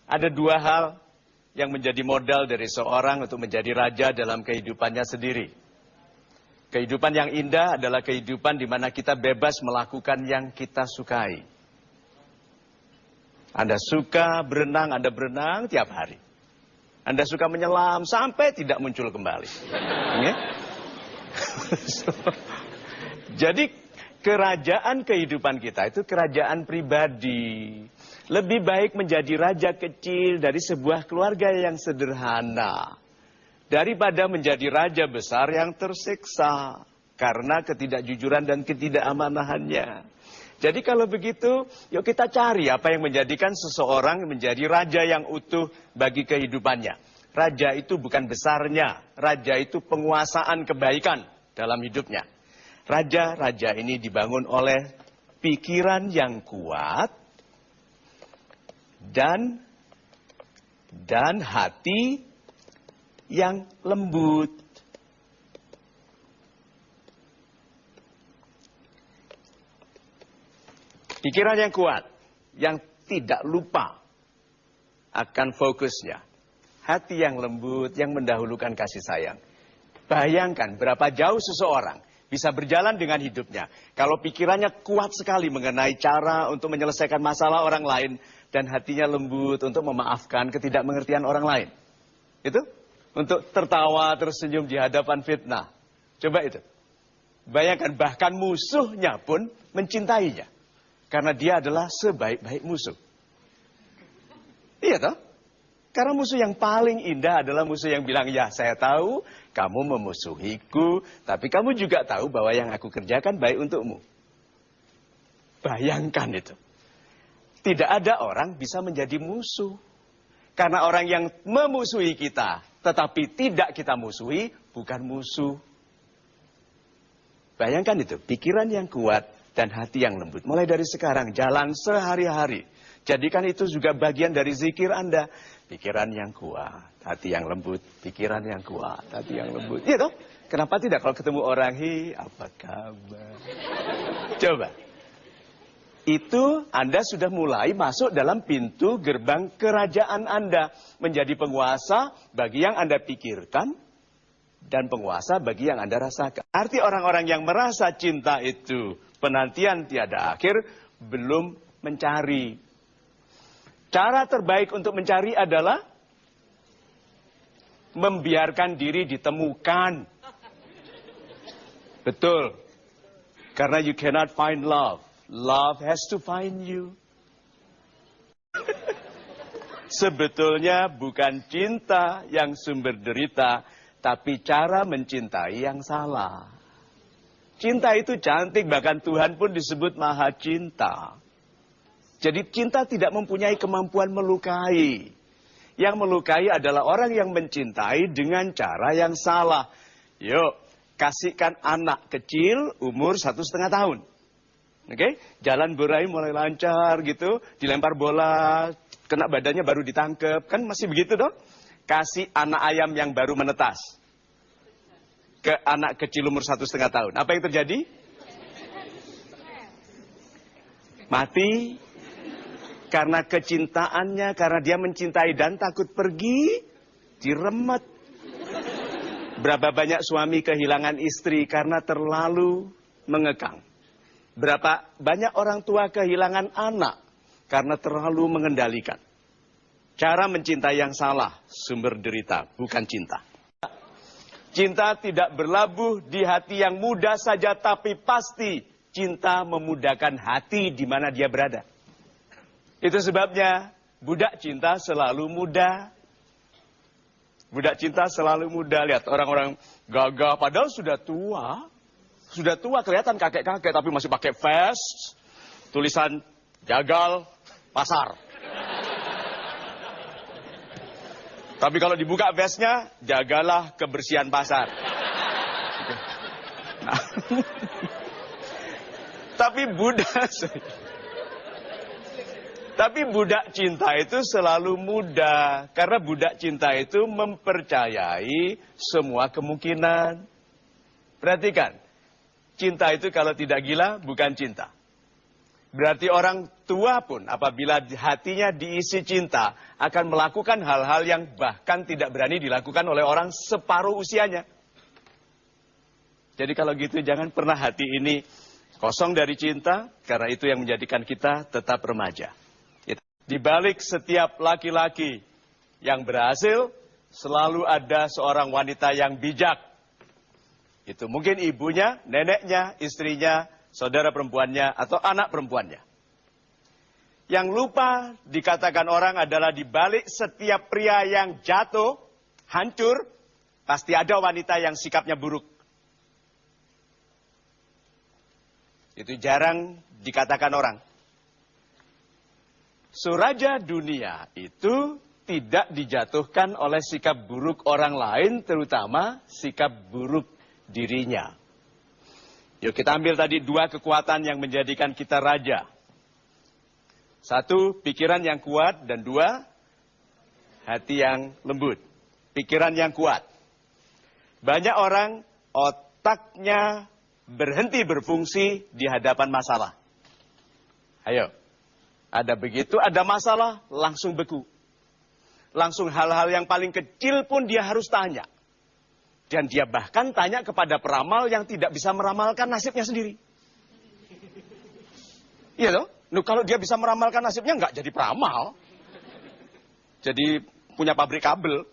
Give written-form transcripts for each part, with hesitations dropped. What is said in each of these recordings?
Ada dua hal yang menjadi modal dari seorang untuk menjadi raja dalam kehidupannya sendiri. Kehidupan yang indah adalah kehidupan di mana kita bebas melakukan yang kita sukai. Anda suka berenang, Anda berenang tiap hari. Anda suka menyelam sampai tidak muncul kembali. Jadi kerajaan kehidupan kita itu kerajaan pribadi. Lebih baik menjadi raja kecil dari sebuah keluarga yang sederhana. Daripada menjadi raja besar yang tersiksa karena ketidakjujuran dan ketidakαμanahannya. Jadi kalau begitu, yuk kita cari apa yang menjadikan seseorang menjadi raja yang utuh bagi kehidupannya. Raja itu bukan besarnya, raja itu penguasaan kebaikan dalam hidupnya. Raja-raja ini dibangun oleh pikiran yang kuat dan hati yang lembut. Pikiran yang kuat, yang tidak lupa akan fokusnya. Hati yang lembut, yang mendahulukan kasih sayang. Bayangkan berapa jauh seseorang bisa berjalan dengan hidupnya. Kalau pikirannya kuat sekali mengenai cara untuk menyelesaikan masalah orang lain. Dan hatinya lembut untuk memaafkan ketidakmengertian orang lain. Itu? Untuk tertawa, tersenyum di hadapan fitnah. Coba itu. Bayangkan bahkan musuhnya pun mencintainya. Karena dia adalah sebaik-baik musuh. Iya toh? Karena musuh yang paling indah adalah musuh yang bilang, ya saya tahu kamu memusuhiku, tapi kamu juga tahu bahwa yang aku kerjakan baik untukmu. Bayangkan itu. Tidak ada orang bisa menjadi musuh. Karena orang yang memusuhi kita, tetapi tidak kita musuhi, bukan musuh. Bayangkan itu, pikiran yang kuat dan hati yang lembut. Mulai dari sekarang, jalan sehari-hari. Jadikan itu juga bagian dari zikir Anda. Pikiran yang kuat, hati yang lembut, pikiran yang kuat, hati yang lembut. Iya toh? Kenapa tidak kalau ketemu orang, apa kabar? Coba. Itu Anda sudah mulai masuk dalam pintu gerbang kerajaan Anda. Menjadi penguasa bagi yang Anda pikirkan dan penguasa bagi yang Anda rasakan. Arti orang-orang yang merasa cinta itu penantian tiada akhir belum mencari. Cara terbaik untuk mencari adalah membiarkan diri ditemukan. Betul. Karena you cannot find love. Love has to find you. Sebetulnya bukan cinta yang sumber derita, tapi cara mencintai yang salah. Cinta itu cantik, bahkan Tuhan pun disebut maha cinta. Jadi cinta tidak mempunyai kemampuan melukai. Yang melukai adalah orang yang mencintai dengan cara yang salah. Yuk, kasihkan anak kecil umur 1,5 tahun. Oke, jalan berai mulai lancar gitu, dilempar bola, kena badannya baru ditangkep, kan masih begitu dong? Kasih anak ayam yang baru menetas ke anak kecil umur 1,5 tahun. Apa yang terjadi? Mati. Karena kecintaannya, karena dia mencintai dan takut pergi, diremet. Berapa banyak suami kehilangan istri karena terlalu mengekang. Berapa banyak orang tua kehilangan anak karena terlalu mengendalikan. Cara mencintai yang salah, sumber derita, bukan cinta. Cinta tidak berlabuh di hati yang mudah saja, tapi pasti cinta memudahkan hati di mana dia berada. Itu sebabnya budak cinta selalu muda. Budak cinta selalu muda. Lihat orang-orang gagah padahal sudah tua. Sudah tua kelihatan kakek-kakek tapi masih pakai vest. Tulisan jagal pasar. Tapi kalau dibuka vestnya, jagalah kebersihan pasar. Nah. Tapi budak cinta itu selalu muda. Karena budak cinta itu mempercayai semua kemungkinan. Perhatikan. Cinta itu kalau tidak gila bukan cinta. Berarti orang tua pun apabila hatinya diisi cinta akan melakukan hal-hal yang bahkan tidak berani dilakukan oleh orang separuh usianya. Jadi kalau gitu jangan pernah hati ini kosong dari cinta, karena itu yang menjadikan kita tetap remaja. Di balik setiap laki-laki yang berhasil, selalu ada seorang wanita yang bijak. Itu mungkin ibunya, neneknya, istrinya, saudara perempuannya, atau anak perempuannya. Yang lupa dikatakan orang adalah di balik setiap pria yang jatuh, hancur, pasti ada wanita yang sikapnya buruk. Itu jarang dikatakan orang. Raja dunia itu tidak dijatuhkan oleh sikap buruk orang lain, terutama sikap buruk dirinya. Yuk kita ambil tadi 2 kekuatan yang menjadikan kita raja. 1, pikiran yang kuat, dan 2, hati yang lembut. Pikiran yang kuat. Banyak orang otaknya berhenti berfungsi di hadapan masalah. Ayo, ada begitu, ada masalah, langsung beku. Langsung hal-hal yang paling kecil pun dia harus tanya. Dan dia bahkan tanya kepada peramal yang tidak bisa meramalkan nasibnya sendiri. Iya loh, kalau dia bisa meramalkan nasibnya nggak jadi peramal. Jadi punya pabrik kabel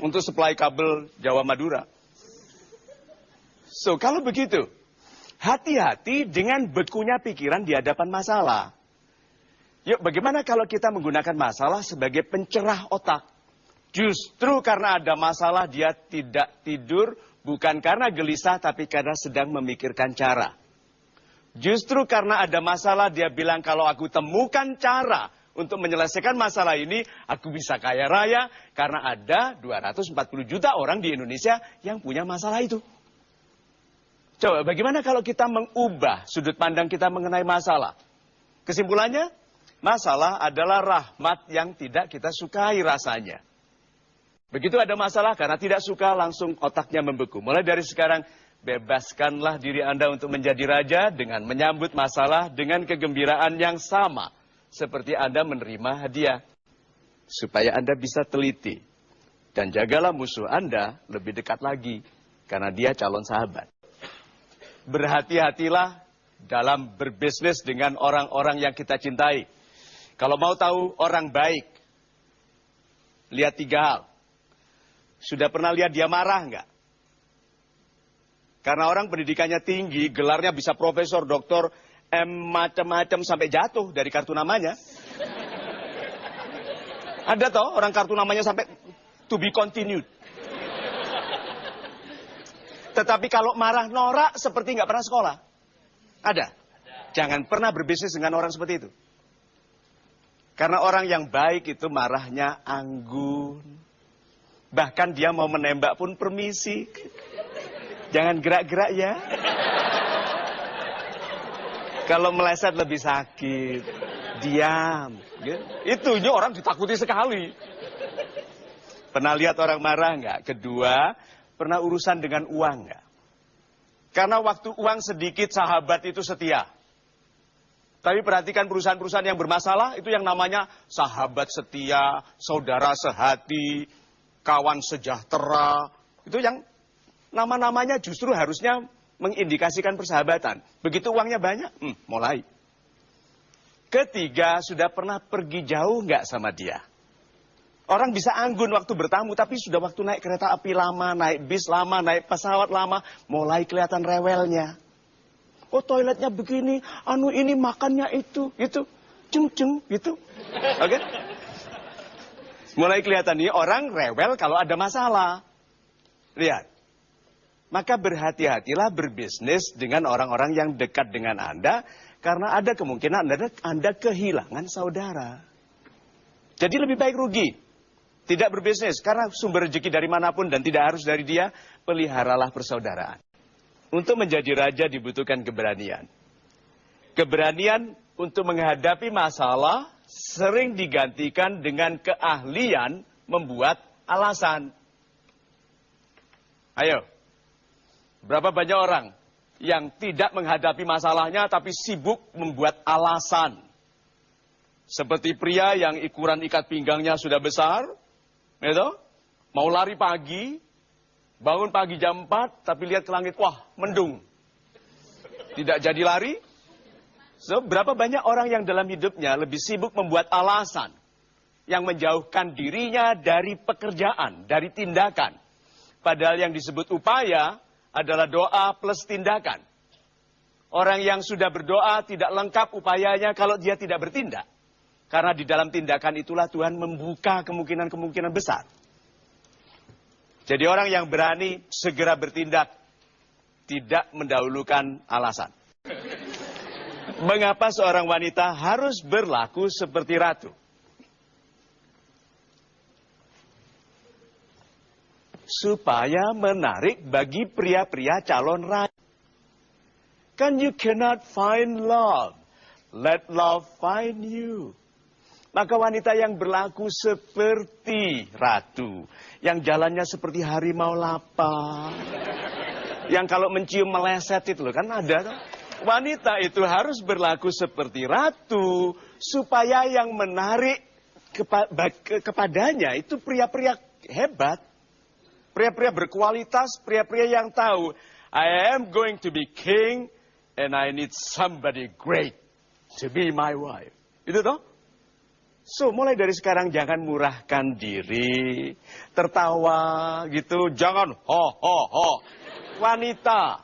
untuk supply kabel Jawa Madura. So, kalau begitu, hati-hati dengan bekunya pikiran di hadapan masalah. Yuk, bagaimana kalau kita menggunakan masalah sebagai pencerah otak? Justru karena ada masalah dia tidak tidur, bukan karena gelisah, tapi karena sedang memikirkan cara. Justru karena ada masalah dia bilang, kalau aku temukan cara untuk menyelesaikan masalah ini, aku bisa kaya raya, karena ada 240 juta orang di Indonesia yang punya masalah itu. Coba, bagaimana kalau kita mengubah sudut pandang kita mengenai masalah? Kesimpulannya, masalah adalah rahmat yang tidak kita sukai rasanya. Begitu ada masalah, karena tidak suka, langsung otaknya membeku. Mulai dari sekarang, bebaskanlah diri Anda untuk menjadi raja dengan menyambut masalah dengan kegembiraan yang sama. Seperti Anda menerima hadiah. Supaya Anda bisa teliti. Dan jagalah musuh Anda lebih dekat lagi. Karena dia calon sahabat. Berhati-hatilah dalam berbisnis dengan orang-orang yang kita cintai. Kalau mau tahu orang baik, lihat 3 hal. Sudah pernah lihat dia marah enggak? Karena orang pendidikannya tinggi, gelarnya bisa profesor, doktor, macam-macam sampai jatuh dari kartu namanya. Ada toh orang kartu namanya sampai to be continued. Tetapi kalau marah norak seperti nggak pernah sekolah. Ada. Jangan pernah berbisnis dengan orang seperti itu. Karena orang yang baik itu marahnya anggun. Bahkan dia mau menembak pun permisi. Jangan gerak-gerak ya. Kalau meleset lebih sakit. Diam. Itu orang ditakuti sekali. Pernah lihat orang marah nggak? Kedua, pernah urusan dengan uang nggak? Karena waktu uang sedikit, sahabat itu setia. Tapi perhatikan perusahaan-perusahaan yang bermasalah, itu yang namanya sahabat setia, saudara sehati, kawan sejahtera. Itu yang nama-namanya justru harusnya mengindikasikan persahabatan. Begitu uangnya banyak, mulai. Ketiga, sudah pernah pergi jauh nggak sama dia? Orang bisa anggun waktu bertamu, tapi sudah waktu naik kereta api lama, naik bis lama, naik pesawat lama, mulai kelihatan rewelnya. Oh, toiletnya begini, ini makannya itu, ceng-ceng, gitu. Oke? Mulai kelihatan nih orang rewel kalau ada masalah. Lihat. Maka berhati-hatilah berbisnis dengan orang-orang yang dekat dengan Anda, karena ada kemungkinan Anda kehilangan saudara. Jadi lebih baik rugi. Tidak berbisnis, karena sumber rezeki dari manapun dan tidak harus dari dia, peliharalah persaudaraan. Untuk menjadi raja dibutuhkan keberanian. Keberanian untuk menghadapi masalah sering digantikan dengan keahlian membuat alasan. Ayo, berapa banyak orang yang tidak menghadapi masalahnya tapi sibuk membuat alasan. Seperti pria yang ukuran ikat pinggangnya sudah besar, gitu, mau lari pagi, bangun pagi jam 4, tapi lihat ke langit, wah, mendung. Tidak jadi lari. So, berapa banyak orang yang dalam hidupnya lebih sibuk membuat alasan yang menjauhkan dirinya dari pekerjaan, dari tindakan. Padahal yang disebut upaya adalah doa plus tindakan. Orang yang sudah berdoa tidak lengkap upayanya kalau dia tidak bertindak. Karena di dalam tindakan itulah Tuhan membuka kemungkinan-kemungkinan besar. Jadi orang yang berani segera bertindak, tidak mendahulukan alasan. Mengapa seorang wanita harus berlaku seperti ratu? Supaya menarik bagi pria-pria calon raja. Kan you cannot find love. Let love find you. Maka wanita yang berlaku seperti ratu. Yang jalannya seperti harimau lapar. Yang kalau mencium meleset itu loh, kan ada. Wanita itu harus berlaku seperti ratu. Supaya yang menarik kepadanya itu pria-pria hebat. Pria-pria berkualitas, pria-pria yang tahu. I am going to be king and I need somebody great to be my wife. Itu toh? So, mulai dari sekarang jangan murahkan diri, tertawa gitu, jangan ho ho ho. Wanita,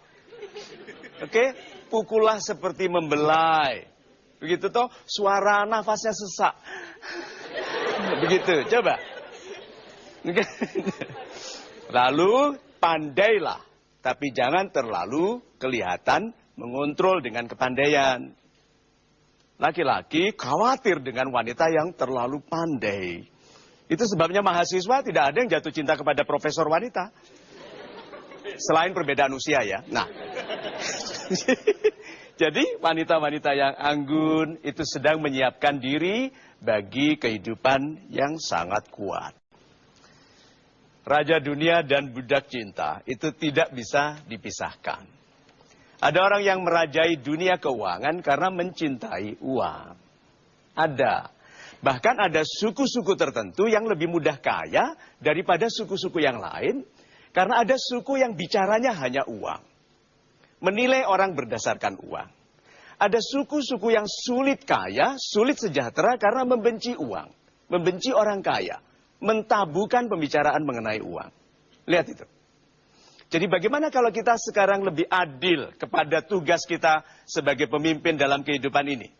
oke, pukullah seperti membelai, begitu toh, suara nafasnya sesak, begitu, coba. Lalu pandailah, tapi jangan terlalu kelihatan mengontrol dengan kepandaian. Laki-laki khawatir dengan wanita yang terlalu pandai. Itu sebabnya mahasiswa tidak ada yang jatuh cinta kepada profesor wanita. Selain perbedaan usia ya. Nah, jadi wanita-wanita yang anggun itu sedang menyiapkan diri bagi kehidupan yang sangat kuat. Raja dunia dan budak cinta itu tidak bisa dipisahkan. Ada orang yang merajai dunia keuangan karena mencintai uang. Ada. Bahkan ada suku-suku tertentu yang lebih mudah kaya daripada suku-suku yang lain. Karena ada suku yang bicaranya hanya uang. Menilai orang berdasarkan uang. Ada suku-suku yang sulit kaya, sulit sejahtera karena membenci uang. Membenci orang kaya. Mentabukan pembicaraan mengenai uang. Lihat itu. Jadi bagaimana kalau kita sekarang lebih adil kepada tugas kita sebagai pemimpin dalam kehidupan ini?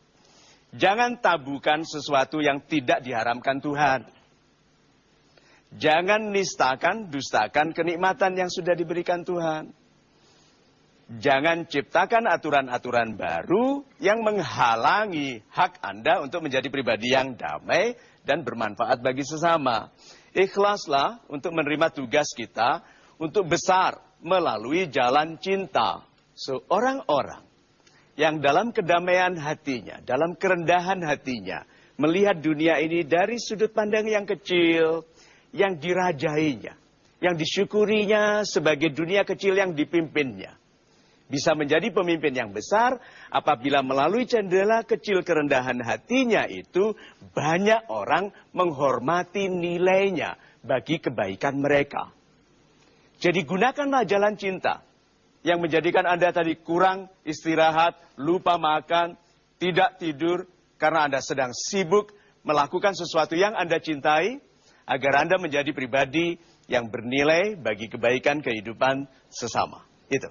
Jangan tabukan sesuatu yang tidak diharamkan Tuhan. Jangan nistakan, dustakan kenikmatan yang sudah diberikan Tuhan. Jangan ciptakan aturan-aturan baru yang menghalangi hak Anda untuk menjadi pribadi yang damai dan bermanfaat bagi sesama. Ikhlaslah untuk menerima tugas kita untuk besar melalui jalan cinta. So, orang-orang yang dalam kedamaian hatinya, dalam kerendahan hatinya, melihat dunia ini dari sudut pandang yang kecil, yang dirajainya, yang disyukurinya sebagai dunia kecil yang dipimpinnya. Bisa menjadi pemimpin yang besar apabila melalui jendela kecil kerendahan hatinya itu banyak orang menghormati nilainya bagi kebaikan mereka. Jadi gunakanlah jalan cinta yang menjadikan Anda tadi kurang istirahat, lupa makan, tidak tidur karena Anda sedang sibuk melakukan sesuatu yang Anda cintai agar Anda menjadi pribadi yang bernilai bagi kebaikan kehidupan sesama. Itu.